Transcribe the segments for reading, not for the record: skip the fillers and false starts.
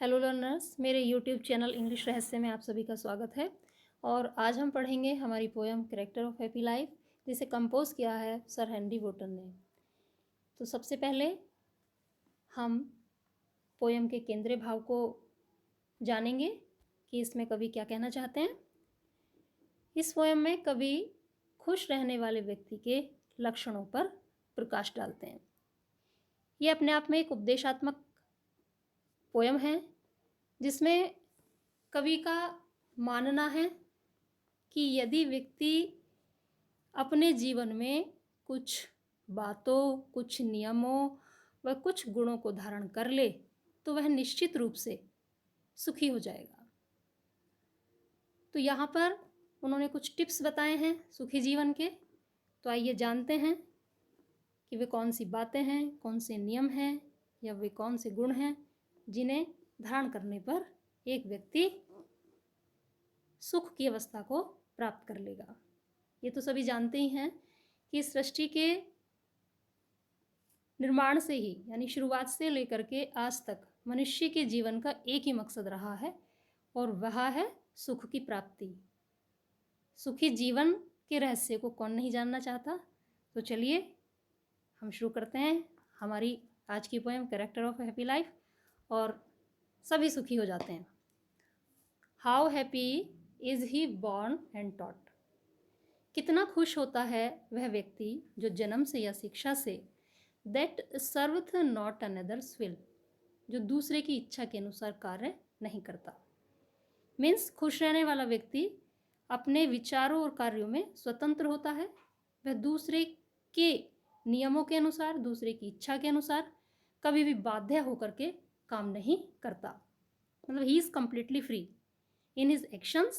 Hello learners, मेरे YouTube channel English रहस्य में आप सभी का स्वागत है। और आज हम पढ़ेंगे हमारी poem character of happy life, जिसे कंपोज किया है सर हेनरी वोटन ने। तो सबसे पहले हम पोयम के केंद्रीय भाव को जानेंगे कि इसमें कवि क्या कहना चाहते हैं। इस पोयम में कवि खुश रहने वाले व्यक्ति के लक्षणों पर प्रकाश डालते हैं। ये अपने आप में एक उपदेशात्मक पोयम है, जिसमें कवि का मानना है कि यदि व्यक्ति अपने जीवन में कुछ बातों, कुछ नियमों व कुछ गुणों को धारण कर ले तो वह निश्चित रूप से सुखी हो जाएगा। तो यहाँ पर उन्होंने कुछ टिप्स बताए हैं सुखी जीवन के। तो आइए जानते हैं कि वे कौन सी बातें हैं, कौन से नियम हैं या वे कौन से गुण हैं जिन्हें धारण करने पर एक व्यक्ति सुख की अवस्था को प्राप्त कर लेगा। ये तो सभी जानते ही हैं कि सृष्टि के निर्माण से ही, यानी शुरुआत से लेकर के आज तक मनुष्य के जीवन का एक ही मकसद रहा है, और वह है सुख की प्राप्ति। सुखी जीवन के रहस्य को कौन नहीं जानना चाहता। तो चलिए हम शुरू करते हैं हमारी आज की poem character of happy life, और सभी सुखी हो जाते हैं। How happy is he born and taught. कितना खुश होता है वह व्यक्ति जो जन्म से या शिक्षा से, दैट सर्वथ नॉट अनदर्स विल, जो दूसरे की इच्छा के अनुसार कार्य नहीं करता। मीन्स खुश रहने वाला व्यक्ति अपने विचारों और कार्यों में स्वतंत्र होता है। वह दूसरे के नियमों के अनुसार, दूसरे की इच्छा के अनुसार कभी भी बाध्य होकर के काम नहीं करता। मतलब he is completely free in his actions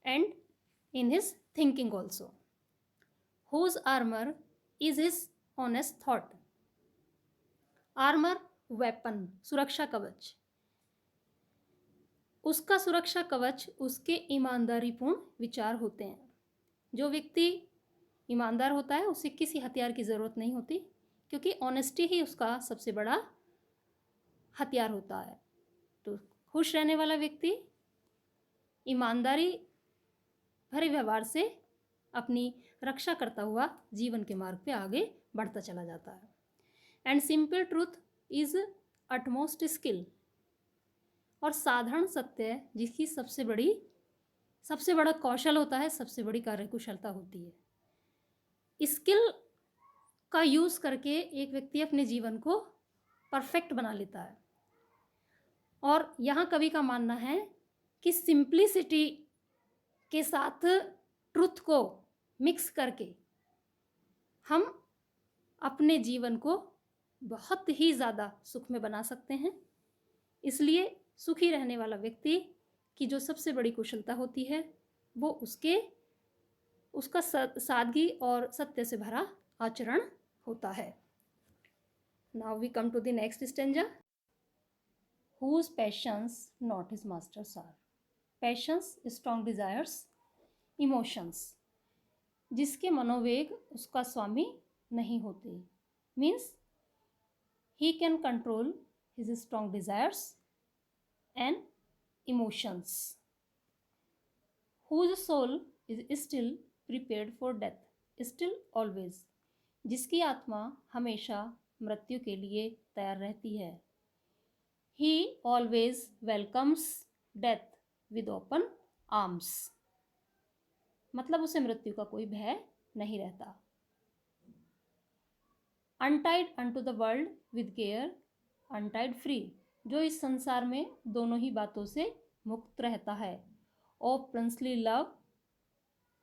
and in his thinking also. Whose armor is his honest thought. Armor weapon, सुरक्षा कवच। उसका सुरक्षा कवच उसके ईमानदारीपूर्ण विचार होते हैं। जो व्यक्ति ईमानदार होता है उसे किसी हथियार की ज़रूरत नहीं होती, क्योंकि ऑनेस्टी ही उसका सबसे बड़ा हथियार होता है। तो खुश रहने वाला व्यक्ति ईमानदारी भरे व्यवहार से अपनी रक्षा करता हुआ जीवन के मार्ग पे आगे बढ़ता चला जाता है। And simple truth is utmost skill. और साधारण सत्य जिसकी सबसे बड़ा कौशल होता है, सबसे बड़ी कार्यकुशलता होती है। स्किल का यूज़ करके एक व्यक्ति अपने जीवन को परफेक्ट बना लेता है। और यहाँ कवि का मानना है कि सिंप्लिसिटी के साथ ट्रुथ को मिक्स करके हम अपने जीवन को बहुत ही ज़्यादा सुख में बना सकते हैं। इसलिए सुखी रहने वाला व्यक्ति की जो सबसे बड़ी कुशलता होती है वो उसका सादगी और सत्य से भरा आचरण होता है। Now we come to the next stanza. Whose passions not his masters are. Passions, strong desires, emotions. जिसके मनोवेग उसका स्वामी नहीं होते। Means he can control his strong desires and emotions. Whose soul is still prepared for death. Still always. जिसकी आत्मा हमेशा मृत्यु के लिए तैयार रहती है। He always welcomes death with open arms. मतलब उसे मृत्यु का कोई भय नहीं रहता। Untied unto the world with care, untied free. जो इस संसार में दोनों ही बातों से मुक्त रहता है। Of princely love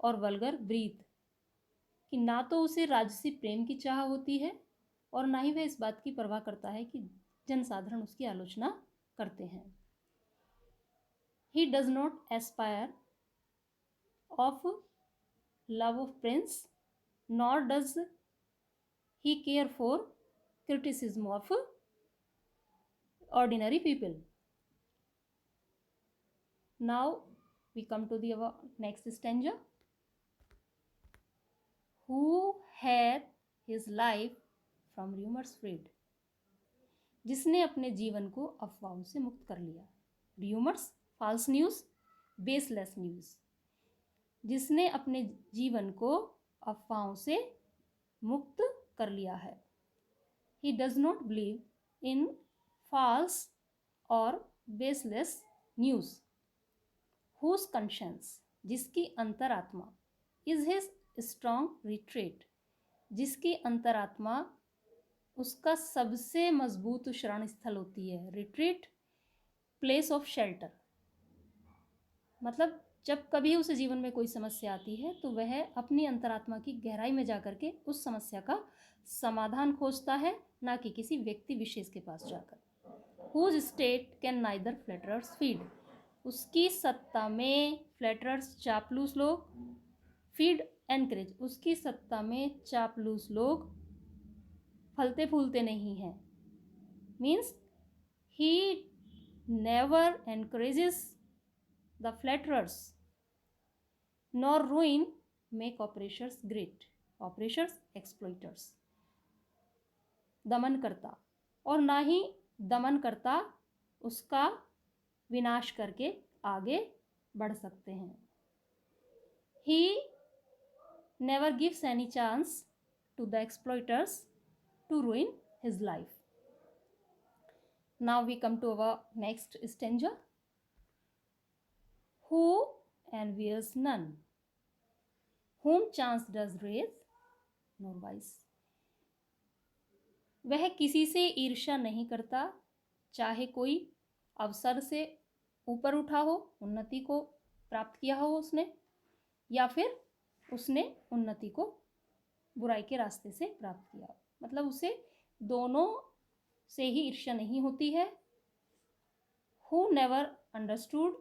और vulgar breath. कि ना तो उसे राजसी प्रेम की चाह होती है और ना ही वह इस बात की परवाह करता है कि जनसाधारण उसकी आलोचना करते हैं। He does not aspire of love of prince, nor does he care for criticism of ordinary people. Now we come to the next stanza. Who hath his life from rumors freed. जिसने अपने जीवन को अफवाहों से मुक्त कर लिया। Rumours, false news, baseless news. जिसने अपने जीवन को अफवाहों से मुक्त कर लिया है। He does not believe in false or baseless news. Whose conscience, जिसकी अंतरात्मा, is his strong retreat, जिसकी अंतरात्मा उसका सबसे मजबूत शरण स्थल होती है। Retreat, place of shelter. मतलब जब कभी उसे जीवन में कोई समस्या आती है तो वह अपनी अंतरात्मा की गहराई में जाकर के उस समस्या का समाधान खोजता है, ना कि किसी व्यक्ति विशेष के पास जाकर। Whose state can neither flatterers feed, उसकी सत्ता में फ्लैटरर्स चापलूस लोग, फीड एनकरेज, उसकी सत्ता में चापलूस लोग फलते फूलते नहीं हैं। Means he never encourages the flatterers, nor ruin make oppressors great. Oppressors, exploiters, दमन करता, और ना ही दमन करता उसका विनाश करके आगे बढ़ सकते हैं। He never gives any chance to the exploiters to ruin his life. Now we come to our next stanza. Who envies none, whom chance does raise, nor vice. वह किसी से ईर्ष्या नहीं करता, चाहे कोई अवसर से ऊपर उठा हो, उन्नति को प्राप्त किया हो उसने, या फिर उसने उन्नति को बुराई के रास्ते से प्राप्त किया हो। मतलब उसे दोनों से ही ईर्ष्या नहीं होती है। Who never understood,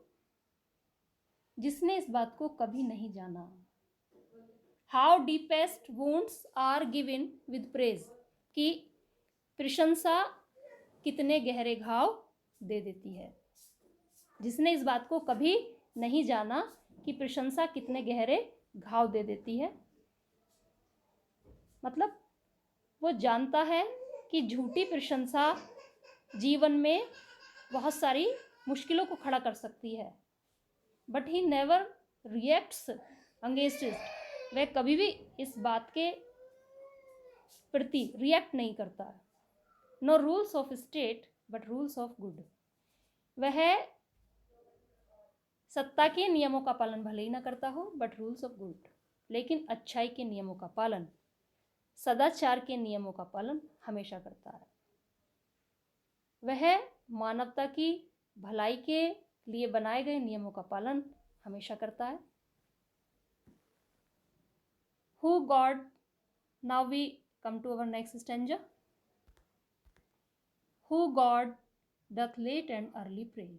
जिसने इस बात को कभी नहीं जाना। How deepest wounds are given with praise, कि प्रशंसा कितने गहरे घाव दे देती है। जिसने इस बात को कभी नहीं जाना कि प्रशंसा कितने गहरे घाव दे देती है। मतलब वो जानता है कि झूठी प्रशंसा जीवन में बहुत सारी मुश्किलों को खड़ा कर सकती है। But he never reacts against it, वह कभी भी इस बात के प्रति रिएक्ट नहीं करता। No rules of state but rules of good, वह सत्ता के नियमों का पालन भले ही ना करता हो, बट रूल्स ऑफ गुड, लेकिन अच्छाई के नियमों का पालन, सदाचार के नियमों का पालन हमेशा करता है। वह मानवता की भलाई के लिए बनाए गए नियमों का पालन हमेशा करता है। Who God, now we come to our next stanza. Who God doth late and early pray,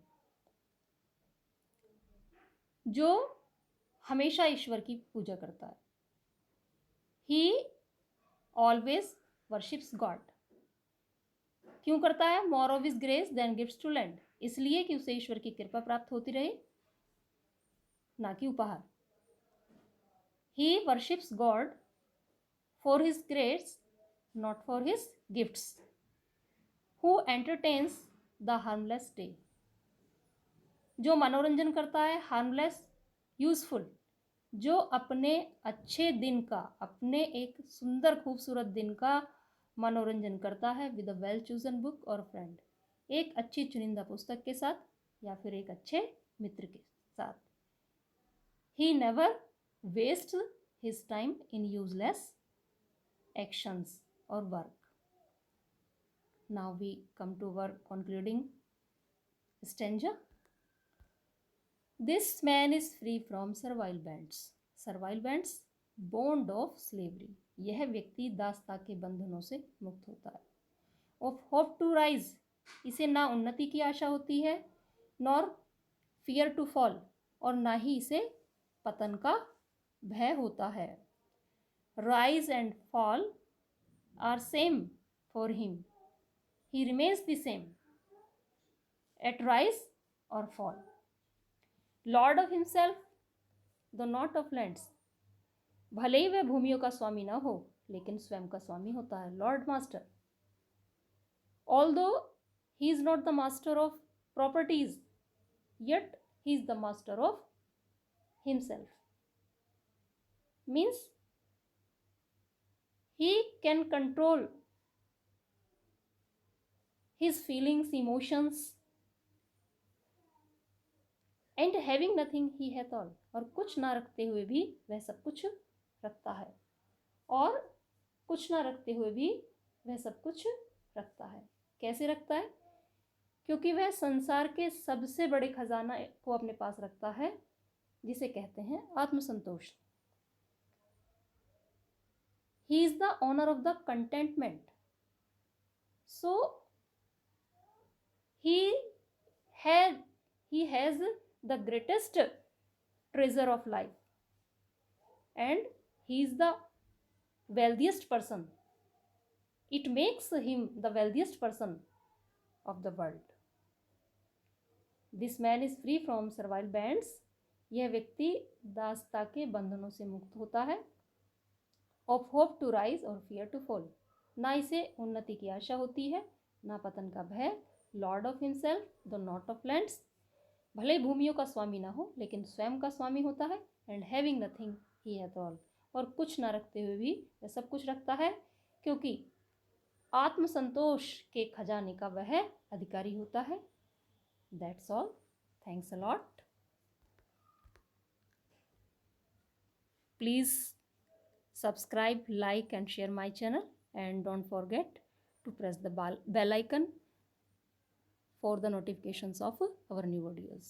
जो हमेशा ईश्वर की पूजा करता है। He always worships God. क्यों करता है? More of his grace than gifts to lend, इसलिए कि उसे ईश्वर की कृपा प्राप्त होती रहे, ना कि उपहार। He worships God for his grace, not for his gifts. Who entertains the harmless day, जो मनोरंजन करता है हार्मलेस, यूजफुल, जो अपने अच्छे दिन का, अपने एक सुंदर खूबसूरत दिन का मनोरंजन करता है with a well chosen book और फ्रेंड, एक अच्छी चुनिंदा पुस्तक के साथ या फिर एक अच्छे मित्र के साथ। He never waste his time in useless actions और work. Now we come to our concluding stanza. This man is free from servile bands, servile bands bond of slavery, यह व्यक्ति दासता के बंधनों से मुक्त होता है। ऑफ होप टू राइज, इसे ना उन्नति की आशा होती है, नॉर फियर टू फॉल, और ना ही इसे पतन का भय होता है। Rise and fall are same for him, he remains the same at rise और fall. Lord of himself though not of lands, भले ही वह भूमियों का स्वामी ना हो लेकिन स्वयं का स्वामी होता है, Lord master. Although he is not the master of properties, yet he is the master of himself. Means he can control his feelings, emotions, and having nothing he hath all, और कुछ ना रखते हुए भी वह सब कुछ रखता है, और कुछ ना रखते हुए भी वह सब कुछ रखता है। कैसे रखता है? क्योंकि वह संसार के सबसे बड़े खजाना को अपने पास रखता है, जिसे कहते हैं आत्मसंतोष। He is the honour of the contentment, so he has the greatest treasure of life, and he is the wealthiest person. It makes him the wealthiest person of the world. This man is free from servile bands. यह व्यक्ति दासता के बंधनों से मुक्त होता है। Of hope to rise or fear to fall. ना इसे उन्नति की आशा होती है, ना पतन का भय। Lord of himself, though not of lands. भले भूमियों का स्वामी ना हो, लेकिन स्वयं का स्वामी होता है। And having nothing he hath all, और कुछ ना रखते हुए भी वह सब कुछ रखता है, क्योंकि आत्मसंतोष के खजाने का वह अधिकारी होता है। That's all. Thanks a lot. Please subscribe, like and share my channel, and don't forget to press the bell icon for the notifications of our new videos.